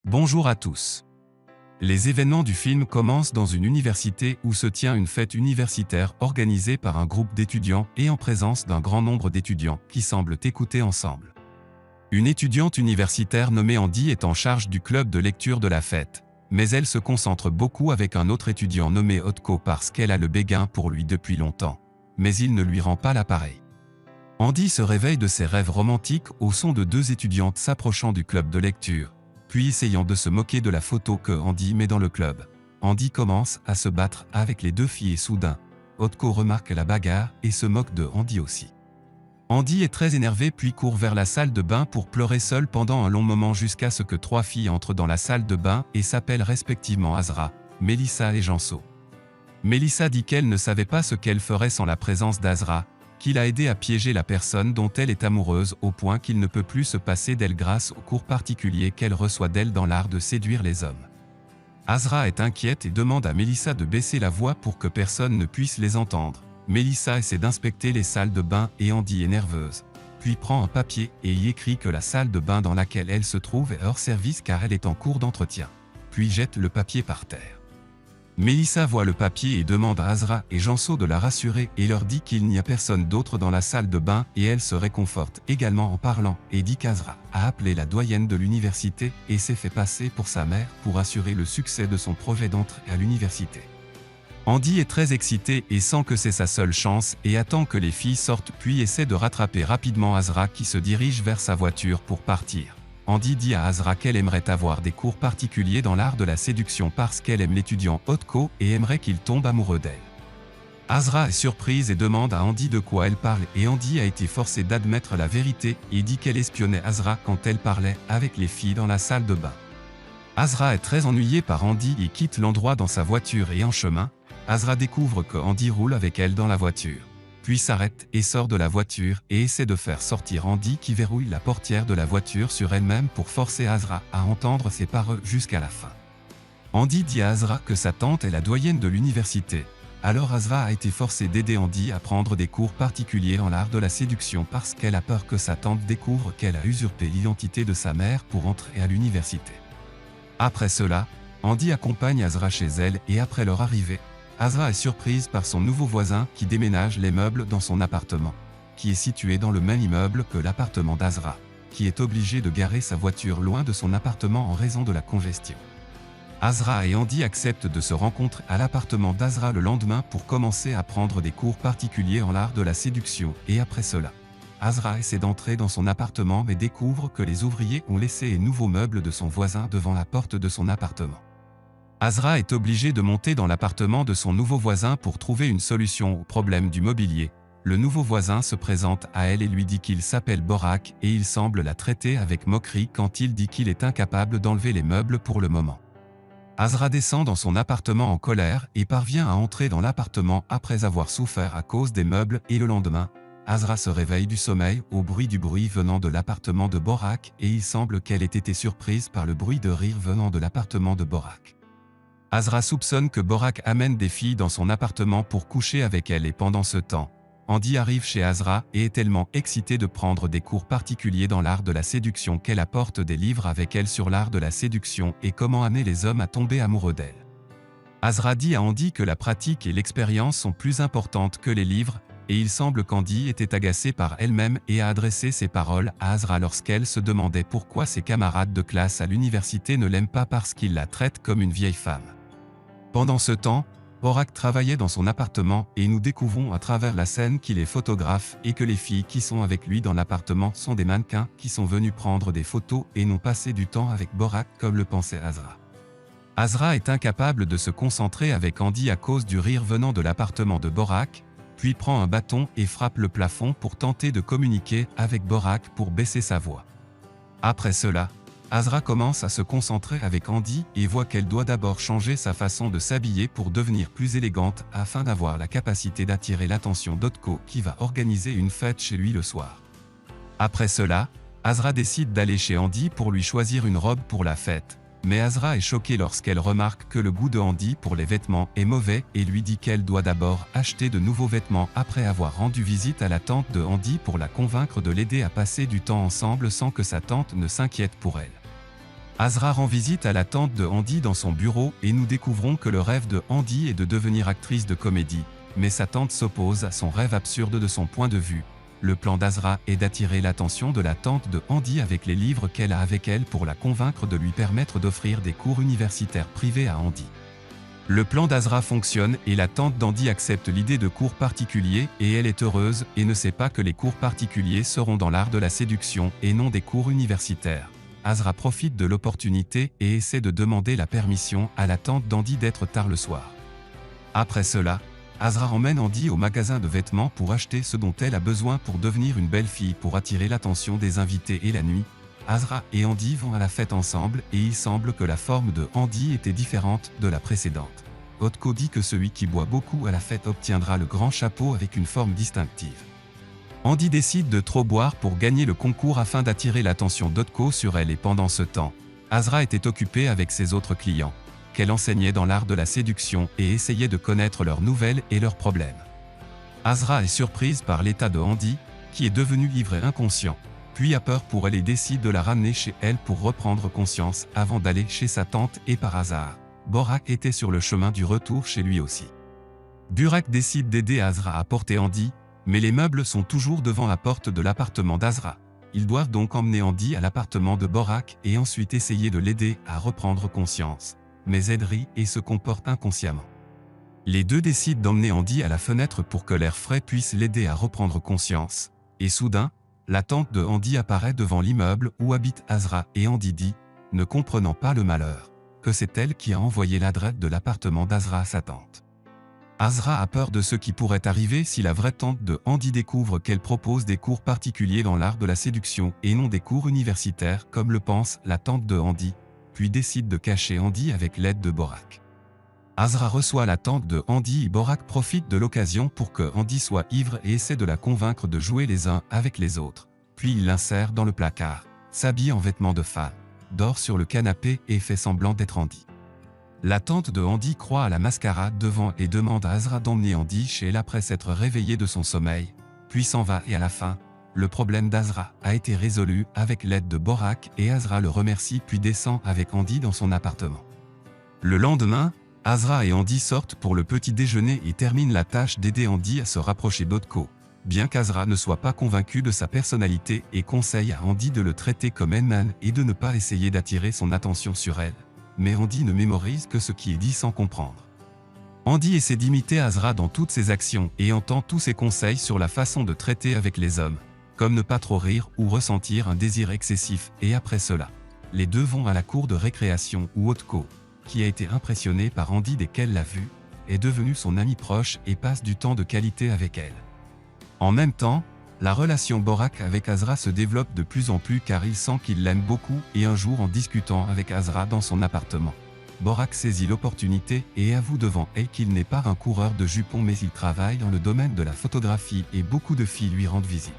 Bonjour à tous. Les événements du film commencent dans une université où se tient une fête universitaire organisée par un groupe d'étudiants et en présence d'un grand nombre d'étudiants qui semblent écouter ensemble. Une étudiante universitaire nommée Andy est en charge du club de lecture de la fête, mais elle se concentre beaucoup avec un autre étudiant nommé Otko parce qu'elle a le béguin pour lui depuis longtemps, mais il ne lui rend pas l'appareil. Andy se réveille de ses rêves romantiques au son de deux étudiantes s'approchant du club de lecture, puis essayant de se moquer de la photo que Andy met dans le club. Andy commence à se battre avec les deux filles et soudain, Otko remarque la bagarre et se moque de Andy aussi. Andy est très énervé puis court vers la salle de bain pour pleurer seul pendant un long moment jusqu'à ce que trois filles entrent dans la salle de bain et s'appellent respectivement Azra, Melissa et Janso. Melissa dit qu'elle ne savait pas ce qu'elle ferait sans la présence d'Azra, qu'il a aidé à piéger la personne dont elle est amoureuse au point qu'il ne peut plus se passer d'elle grâce aux cours particuliers qu'elle reçoit d'elle dans l'art de séduire les hommes. Azra est inquiète et demande à Melissa de baisser la voix pour que personne ne puisse les entendre. Melissa essaie d'inspecter les salles de bain et Andy est nerveuse, puis prend un papier et y écrit que la salle de bain dans laquelle elle se trouve est hors service car elle est en cours d'entretien, puis jette le papier par terre. Melissa voit le papier et demande à Azra et Janso de la rassurer et leur dit qu'il n'y a personne d'autre dans la salle de bain et elle se réconforte également en parlant et dit qu'Azra a appelé la doyenne de l'université et s'est fait passer pour sa mère pour assurer le succès de son projet d'entrée à l'université. Andy est très excité et sent que c'est sa seule chance et attend que les filles sortent puis essaie de rattraper rapidement Azra qui se dirige vers sa voiture pour partir. Andy dit à Azra qu'elle aimerait avoir des cours particuliers dans l'art de la séduction parce qu'elle aime l'étudiant Otko et aimerait qu'il tombe amoureux d'elle. Azra est surprise et demande à Andy de quoi elle parle et Andy a été forcé d'admettre la vérité et dit qu'elle espionnait Azra quand elle parlait avec les filles dans la salle de bain. Azra est très ennuyée par Andy et quitte l'endroit dans sa voiture et en chemin, Azra découvre que Andy roule avec elle dans la voiture, puis s'arrête et sort de la voiture et essaie de faire sortir Andy qui verrouille la portière de la voiture sur elle-même pour forcer Azra à entendre ses paroles jusqu'à la fin. Andy dit à Azra que sa tante est la doyenne de l'université, alors Azra a été forcée d'aider Andy à prendre des cours particuliers en l'art de la séduction parce qu'elle a peur que sa tante découvre qu'elle a usurpé l'identité de sa mère pour entrer à l'université. Après cela, Andy accompagne Azra chez elle et après leur arrivée, Azra est surprise par son nouveau voisin qui déménage les meubles dans son appartement, qui est situé dans le même immeuble que l'appartement d'Azra, qui est obligé de garer sa voiture loin de son appartement en raison de la congestion. Azra et Andy acceptent de se rencontrer à l'appartement d'Azra le lendemain pour commencer à prendre des cours particuliers en l'art de la séduction et après cela, Azra essaie d'entrer dans son appartement mais découvre que les ouvriers ont laissé les nouveaux meubles de son voisin devant la porte de son appartement. Azra est obligé de monter dans l'appartement de son nouveau voisin pour trouver une solution au problème du mobilier. Le nouveau voisin se présente à elle et lui dit qu'il s'appelle Borak et il semble la traiter avec moquerie quand il dit qu'il est incapable d'enlever les meubles pour le moment. Azra descend dans son appartement en colère et parvient à entrer dans l'appartement après avoir souffert à cause des meubles et le lendemain, Azra se réveille du sommeil au bruit du bruit venant de l'appartement de Borak et il semble qu'elle ait été surprise par le bruit de rire venant de l'appartement de Borak. Azra soupçonne que Borak amène des filles dans son appartement pour coucher avec elle et pendant ce temps, Andy arrive chez Azra et est tellement excitée de prendre des cours particuliers dans l'art de la séduction qu'elle apporte des livres avec elle sur l'art de la séduction et comment amener les hommes à tomber amoureux d'elle. Azra dit à Andy que la pratique et l'expérience sont plus importantes que les livres et il semble qu'Andy était agacée par elle-même et a adressé ses paroles à Azra lorsqu'elle se demandait pourquoi ses camarades de classe à l'université ne l'aiment pas parce qu'il la traite comme une vieille femme. Pendant ce temps, Borak travaillait dans son appartement et nous découvrons à travers la scène qu'il est photographe et que les filles qui sont avec lui dans l'appartement sont des mannequins qui sont venus prendre des photos et n'ont passé du temps avec Borak comme le pensait Azra. Azra est incapable de se concentrer avec Andy à cause du rire venant de l'appartement de Borak, puis prend un bâton et frappe le plafond pour tenter de communiquer avec Borak pour baisser sa voix. Après cela, Azra commence à se concentrer avec Andy et voit qu'elle doit d'abord changer sa façon de s'habiller pour devenir plus élégante afin d'avoir la capacité d'attirer l'attention d'Otko qui va organiser une fête chez lui le soir. Après cela, Azra décide d'aller chez Andy pour lui choisir une robe pour la fête, mais Azra est choquée lorsqu'elle remarque que le goût de Andy pour les vêtements est mauvais et lui dit qu'elle doit d'abord acheter de nouveaux vêtements après avoir rendu visite à la tante de Andy pour la convaincre de l'aider à passer du temps ensemble sans que sa tante ne s'inquiète pour elle. Azra rend visite à la tante de Andy dans son bureau et nous découvrons que le rêve de Andy est de devenir actrice de comédie, mais sa tante s'oppose à son rêve absurde de son point de vue. Le plan d'Azra est d'attirer l'attention de la tante de Andy avec les livres qu'elle a avec elle pour la convaincre de lui permettre d'offrir des cours universitaires privés à Andy. Le plan d'Azra fonctionne et la tante d'Andy accepte l'idée de cours particuliers et elle est heureuse et ne sait pas que les cours particuliers seront dans l'art de la séduction et non des cours universitaires. Azra profite de l'opportunité et essaie de demander la permission à la tante d'Andy d'être tard le soir. Après cela, Azra emmène Andy au magasin de vêtements pour acheter ce dont elle a besoin pour devenir une belle fille pour attirer l'attention des invités et la nuit. Azra et Andy vont à la fête ensemble et il semble que la forme de Andy était différente de la précédente. Otko dit que celui qui boit beaucoup à la fête obtiendra le grand chapeau avec une forme distinctive. Andy décide de trop boire pour gagner le concours afin d'attirer l'attention d'Otko sur elle et pendant ce temps, Azra était occupée avec ses autres clients, qu'elle enseignait dans l'art de la séduction et essayait de connaître leurs nouvelles et leurs problèmes. Azra est surprise par l'état de Andy, qui est devenu ivre et inconscient, puis a peur pour elle et décide de la ramener chez elle pour reprendre conscience avant d'aller chez sa tante et par hasard, Borak était sur le chemin du retour chez lui aussi. Burak décide d'aider Azra à porter Andy, mais les meubles sont toujours devant la porte de l'appartement d'Azra. Ils doivent donc emmener Andy à l'appartement de Borak et ensuite essayer de l'aider à reprendre conscience. Mais Ed rit et se comporte inconsciemment. Les deux décident d'emmener Andy à la fenêtre pour que l'air frais puisse l'aider à reprendre conscience. Et soudain, la tante de Andy apparaît devant l'immeuble où habite Azra et Andy dit, ne comprenant pas le malheur, que c'est elle qui a envoyé l'adresse de l'appartement d'Azra à sa tante. Azra a peur de ce qui pourrait arriver si la vraie tante de Andy découvre qu'elle propose des cours particuliers dans l'art de la séduction et non des cours universitaires comme le pense la tante de Andy, puis décide de cacher Andy avec l'aide de Borak. Azra reçoit la tante de Andy et Borak profite de l'occasion pour que Andy soit ivre et essaie de la convaincre de jouer les uns avec les autres. Puis il l'insère dans le placard, s'habille en vêtements de femme, dort sur le canapé et fait semblant d'être Andy. La tante de Andy croit à la mascarade devant et demande à Azra d'emmener Andy chez elle après s'être réveillé de son sommeil, puis s'en va et à la fin, le problème d'Azra a été résolu avec l'aide de Borak et Azra le remercie puis descend avec Andy dans son appartement. Le lendemain, Azra et Andy sortent pour le petit déjeuner et terminent la tâche d'aider Andy à se rapprocher d'Otko, bien qu'Azra ne soit pas convaincu de sa personnalité et conseille à Andy de le traiter comme Edman et de ne pas essayer d'attirer son attention sur elle. Mais Andy ne mémorise que ce qui est dit sans comprendre. Andy essaie d'imiter Azra dans toutes ses actions et entend tous ses conseils sur la façon de traiter avec les hommes, comme ne pas trop rire ou ressentir un désir excessif, et après cela, les deux vont à la cour de récréation où Otko, qui a été impressionné par Andy dès qu'elle l'a vu, est devenu son ami proche et passe du temps de qualité avec elle. En même temps, la relation Borak avec Azra se développe de plus en plus car il sent qu'il l'aime beaucoup et un jour en discutant avec Azra dans son appartement, Borak saisit l'opportunité et avoue devant elle qu'il n'est pas un coureur de jupons mais il travaille dans le domaine de la photographie et beaucoup de filles lui rendent visite.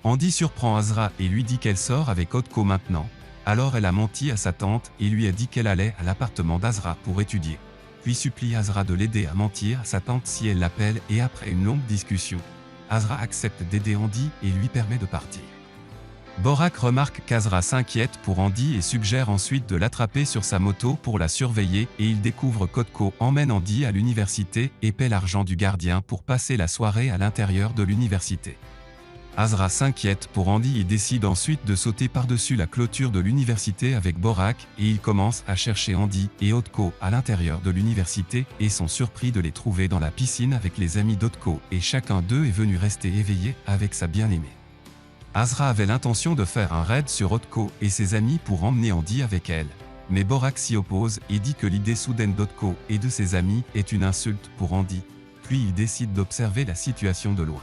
Andy surprend Azra et lui dit qu'elle sort avec Otko maintenant, alors elle a menti à sa tante et lui a dit qu'elle allait à l'appartement d'Azra pour étudier, puis supplie Azra de l'aider à mentir à sa tante si elle l'appelle et après une longue discussion, Azra accepte d'aider Andy et lui permet de partir. Borak remarque qu'Azra s'inquiète pour Andy et suggère ensuite de l'attraper sur sa moto pour la surveiller et il découvre qu'Otko emmène Andy à l'université et paie l'argent du gardien pour passer la soirée à l'intérieur de l'université. Azra s'inquiète pour Andy et décide ensuite de sauter par-dessus la clôture de l'université avec Borak et il commence à chercher Andy et Otko à l'intérieur de l'université et sont surpris de les trouver dans la piscine avec les amis d'Otko et chacun d'eux est venu rester éveillé avec sa bien-aimée. Azra avait l'intention de faire un raid sur Otko et ses amis pour emmener Andy avec elle, mais Borak s'y oppose et dit que l'idée soudaine d'Otko et de ses amis est une insulte pour Andy, puis il décide d'observer la situation de loin.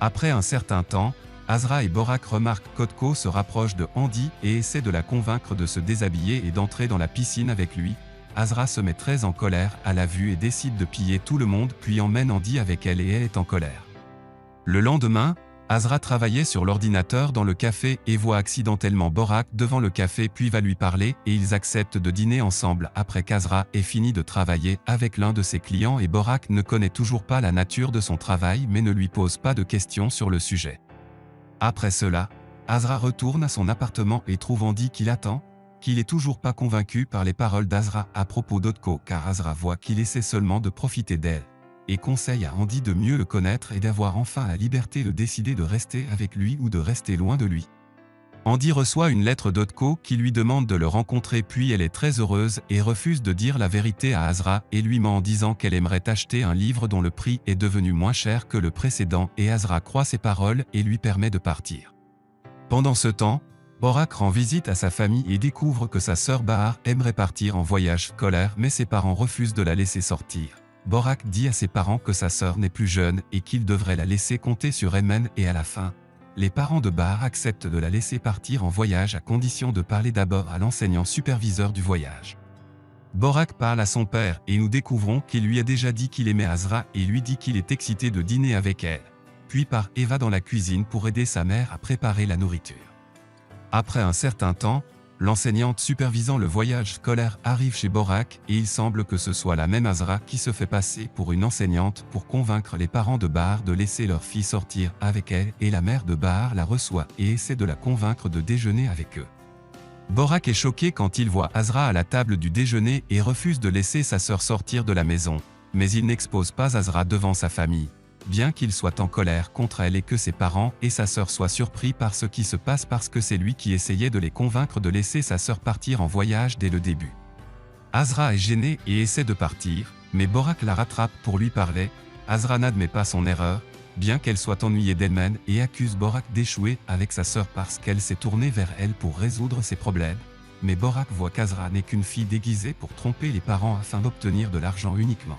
Après un certain temps, Azra et Borak remarquent qu'Otko se rapproche de Andy et essaie de la convaincre de se déshabiller et d'entrer dans la piscine avec lui. Azra se met très en colère à la vue et décide de piller tout le monde puis emmène Andy avec elle et elle est en colère. Le lendemain, Azra travaillait sur l'ordinateur dans le café et voit accidentellement Borak devant le café puis va lui parler et ils acceptent de dîner ensemble après qu'Azra ait fini de travailler avec l'un de ses clients et Borak ne connaît toujours pas la nature de son travail mais ne lui pose pas de questions sur le sujet. Après cela, Azra retourne à son appartement et trouve Andy qui l'attend. qu'il est toujours pas convaincu par les paroles d'Azra à propos d'Otko, car Azra voit qu'il essaie seulement de profiter d'elle, et conseille à Andy de mieux le connaître et d'avoir enfin la liberté de décider de rester avec lui ou de rester loin de lui. Andy reçoit une lettre d'Otko qui lui demande de le rencontrer, puis elle est très heureuse et refuse de dire la vérité à Azra et lui ment en disant qu'elle aimerait acheter un livre dont le prix est devenu moins cher que le précédent, et Azra croit ses paroles et lui permet de partir. Pendant ce temps, Borak rend visite à sa famille et découvre que sa sœur Bahar aimerait partir en voyage scolaire, mais ses parents refusent de la laisser sortir. Borak dit à ses parents que sa sœur n'est plus jeune et qu'il devrait la laisser compter sur Emen, et à la fin, les parents de Bahar acceptent de la laisser partir en voyage à condition de parler d'abord à l'enseignant superviseur du voyage. Borak parle à son père et nous découvrons qu'il lui a déjà dit qu'il aimait Azra et lui dit qu'il est excité de dîner avec elle, puis part et va dans la cuisine pour aider sa mère à préparer la nourriture. Après un certain temps, l'enseignante supervisant le voyage scolaire arrive chez Borak et il semble que ce soit la même Azra qui se fait passer pour une enseignante pour convaincre les parents de Bahar de laisser leur fille sortir avec elle, et la mère de Bahar la reçoit et essaie de la convaincre de déjeuner avec eux. Borak est choqué quand il voit Azra à la table du déjeuner et refuse de laisser sa sœur sortir de la maison, mais il n'expose pas Azra devant sa famille, bien qu'il soit en colère contre elle et que ses parents et sa sœur soient surpris par ce qui se passe parce que c'est lui qui essayait de les convaincre de laisser sa sœur partir en voyage dès le début. Azra est gênée et essaie de partir, mais Borak la rattrape pour lui parler. Azra n'admet pas son erreur, bien qu'elle soit ennuyée d'elle-même, et accuse Borak d'échouer avec sa sœur parce qu'elle s'est tournée vers elle pour résoudre ses problèmes. Mais Borak voit qu'Azra n'est qu'une fille déguisée pour tromper les parents afin d'obtenir de l'argent uniquement.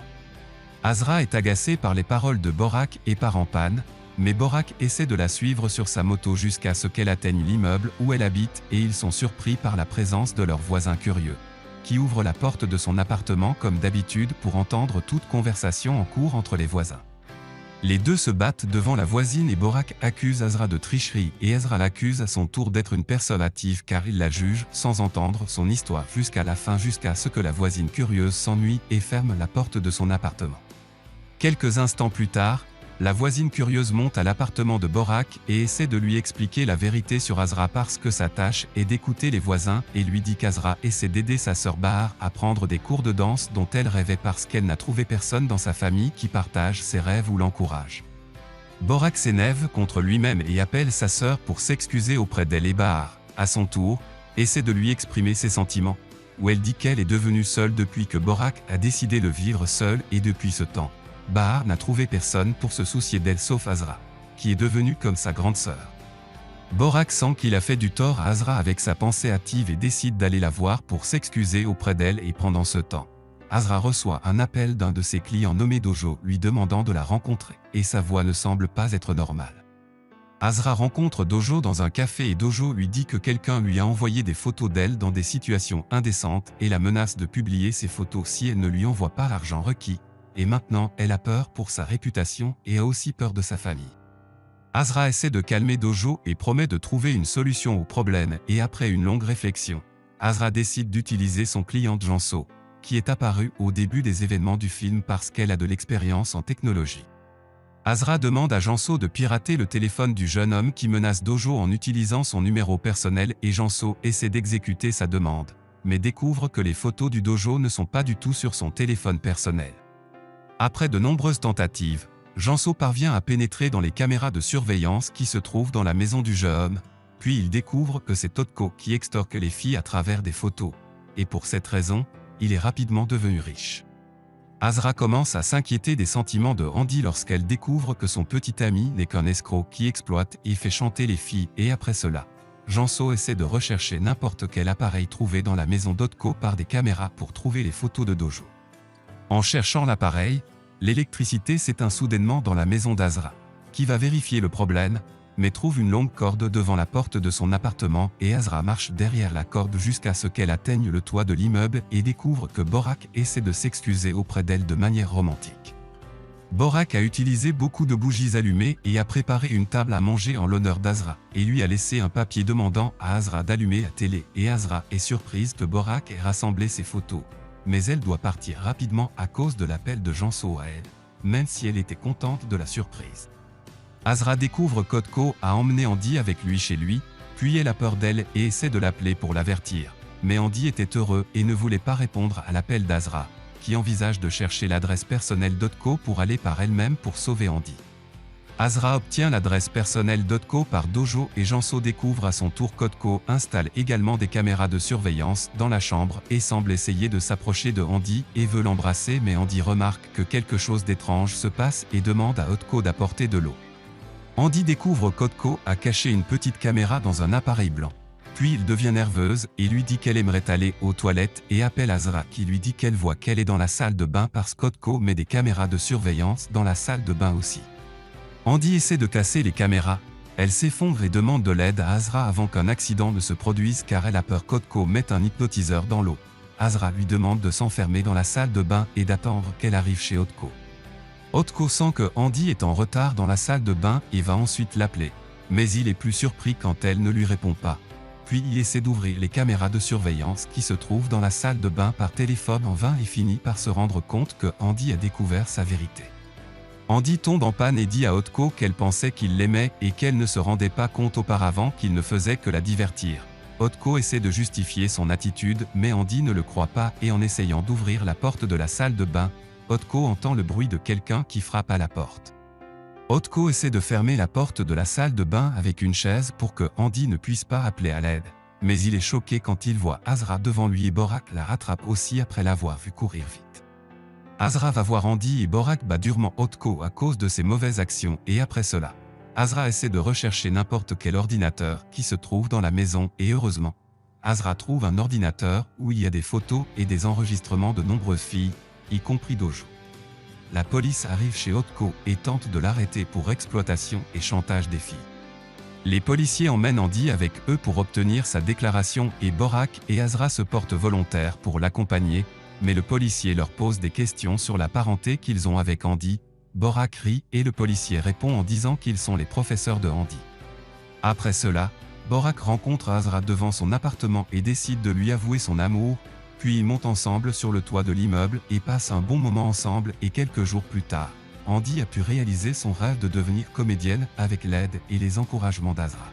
Azra est agacée par les paroles de Borak et part en panne, mais Borak essaie de la suivre sur sa moto jusqu'à ce qu'elle atteigne l'immeuble où elle habite, et ils sont surpris par la présence de leur voisin curieux, qui ouvre la porte de son appartement comme d'habitude pour entendre toute conversation en cours entre les voisins. Les deux se battent devant la voisine et Borak accuse Azra de tricherie et Azra l'accuse à son tour d'être une personne hâtive car il la juge sans entendre son histoire jusqu'à la fin, jusqu'à ce que la voisine curieuse s'ennuie et ferme la porte de son appartement. Quelques instants plus tard, la voisine curieuse monte à l'appartement de Borak et essaie de lui expliquer la vérité sur Azra parce que sa tâche est d'écouter les voisins, et lui dit qu'Azra essaie d'aider sa sœur Bahar à prendre des cours de danse dont elle rêvait parce qu'elle n'a trouvé personne dans sa famille qui partage ses rêves ou l'encourage. Borak s'énerve contre lui-même et appelle sa sœur pour s'excuser auprès d'elle, et Bahar, à son tour, essaie de lui exprimer ses sentiments, où elle dit qu'elle est devenue seule depuis que Borak a décidé de vivre seul, et depuis ce temps, Bahar n'a trouvé personne pour se soucier d'elle sauf Azra, qui est devenue comme sa grande sœur. Borak sent qu'il a fait du tort à Azra avec sa pensée hâtive et décide d'aller la voir pour s'excuser auprès d'elle, et pendant ce temps, Azra reçoit un appel d'un de ses clients nommé Dojo lui demandant de la rencontrer, et sa voix ne semble pas être normale. Azra rencontre Dojo dans un café et Dojo lui dit que quelqu'un lui a envoyé des photos d'elle dans des situations indécentes et la menace de publier ces photos si elle ne lui envoie pas l'argent requis. Et maintenant, elle a peur pour sa réputation et a aussi peur de sa famille. Azra essaie de calmer Dojo et promet de trouver une solution au problème, et après une longue réflexion, Azra décide d'utiliser son cliente Janso, qui est apparue au début des événements du film parce qu'elle a de l'expérience en technologie. Azra demande à Janso de pirater le téléphone du jeune homme qui menace Dojo en utilisant son numéro personnel, et Janso essaie d'exécuter sa demande, mais découvre que les photos du Dojo ne sont pas du tout sur son téléphone personnel. Après de nombreuses tentatives, Janso parvient à pénétrer dans les caméras de surveillance qui se trouvent dans la maison du jeune homme, puis il découvre que c'est Otko qui extorque les filles à travers des photos, et pour cette raison, il est rapidement devenu riche. Azra commence à s'inquiéter des sentiments de Andy lorsqu'elle découvre que son petit ami n'est qu'un escroc qui exploite et fait chanter les filles, et après cela, Janso essaie de rechercher n'importe quel appareil trouvé dans la maison d'Otko par des caméras pour trouver les photos de Dojo. En cherchant l'appareil, l'électricité s'éteint soudainement dans la maison d'Azra, qui va vérifier le problème, mais trouve une longue corde devant la porte de son appartement, et Azra marche derrière la corde jusqu'à ce qu'elle atteigne le toit de l'immeuble et découvre que Borak essaie de s'excuser auprès d'elle de manière romantique. Borak a utilisé beaucoup de bougies allumées et a préparé une table à manger en l'honneur d'Azra, et lui a laissé un papier demandant à Azra d'allumer la télé, et Azra est surprise que Borak ait rassemblé ses photos. Mais elle doit partir rapidement à cause de l'appel de Janso à elle, même si elle était contente de la surprise. Azra découvre qu'Otko a emmené Andy avec lui chez lui, puis elle a peur d'elle et essaie de l'appeler pour l'avertir, Mais Andy était heureux et ne voulait pas répondre à l'appel d'Azra, qui envisage de chercher l'adresse personnelle d'Otko pour aller par elle-même pour sauver Andy. Azra obtient l'adresse personnelle d'Otko par Dojo et Janso découvre à son tour qu'Otko installe également des caméras de surveillance dans la chambre et semble essayer de s'approcher de Andy et veut l'embrasser, mais Andy remarque que quelque chose d'étrange se passe et demande à Otko d'apporter de l'eau. Andy découvre qu'Otko a caché une petite caméra dans un appareil blanc. Puis il devient nerveuse et lui dit qu'elle aimerait aller aux toilettes et appelle Azra qui lui dit qu'elle voit qu'elle est dans la salle de bain parce qu'Otko met des caméras de surveillance dans la salle de bain aussi. Andy essaie de casser les caméras, elle s'effondre et demande de l'aide à Azra avant qu'un accident ne se produise car elle a peur qu'Otko mette un hypnotiseur dans l'eau. Azra lui demande de s'enfermer dans la salle de bain et d'attendre qu'elle arrive chez Otko. Otko sent que Andy est en retard dans la salle de bain et va ensuite l'appeler, mais il est plus surpris quand elle ne lui répond pas. Puis il essaie d'ouvrir les caméras de surveillance qui se trouvent dans la salle de bain par téléphone en vain et finit par se rendre compte que Andy a découvert sa vérité. Andy tombe en panne et dit à Otko qu'elle pensait qu'il l'aimait et qu'elle ne se rendait pas compte auparavant qu'il ne faisait que la divertir. Otko essaie de justifier son attitude mais Andy ne le croit pas et en essayant d'ouvrir la porte de la salle de bain, Otko entend le bruit de quelqu'un qui frappe à la porte. Otko essaie de fermer la porte de la salle de bain avec une chaise pour que Andy ne puisse pas appeler à l'aide. Mais il est choqué quand il voit Azra devant lui et Borak la rattrape aussi après l'avoir vu courir vite. Azra va voir Andy et Borak bat durement Otko à cause de ses mauvaises actions et après cela, Azra essaie de rechercher n'importe quel ordinateur qui se trouve dans la maison et heureusement, Azra trouve un ordinateur où il y a des photos et des enregistrements de nombreuses filles, y compris Dojo. La police arrive chez Otko et tente de l'arrêter pour exploitation et chantage des filles. Les policiers emmènent Andy avec eux pour obtenir sa déclaration et Borak et Azra se portent volontaires pour l'accompagner, mais le policier leur pose des questions sur la parenté qu'ils ont avec Andy. Borak rit et le policier répond en disant qu'ils sont les professeurs de Andy. Après cela, Borak rencontre Azra devant son appartement et décide de lui avouer son amour, puis ils montent ensemble sur le toit de l'immeuble et passent un bon moment ensemble et quelques jours plus tard, Andy a pu réaliser son rêve de devenir comédienne avec l'aide et les encouragements d'Azra.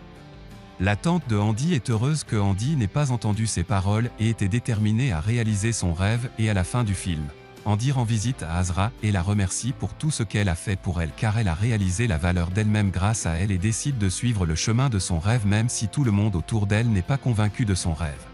La tante de Andy est heureuse que Andy n'ait pas entendu ses paroles et était déterminée à réaliser son rêve et à la fin du film, Andy rend visite à Azra et la remercie pour tout ce qu'elle a fait pour elle car elle a réalisé la valeur d'elle-même grâce à elle et décide de suivre le chemin de son rêve même si tout le monde autour d'elle n'est pas convaincu de son rêve.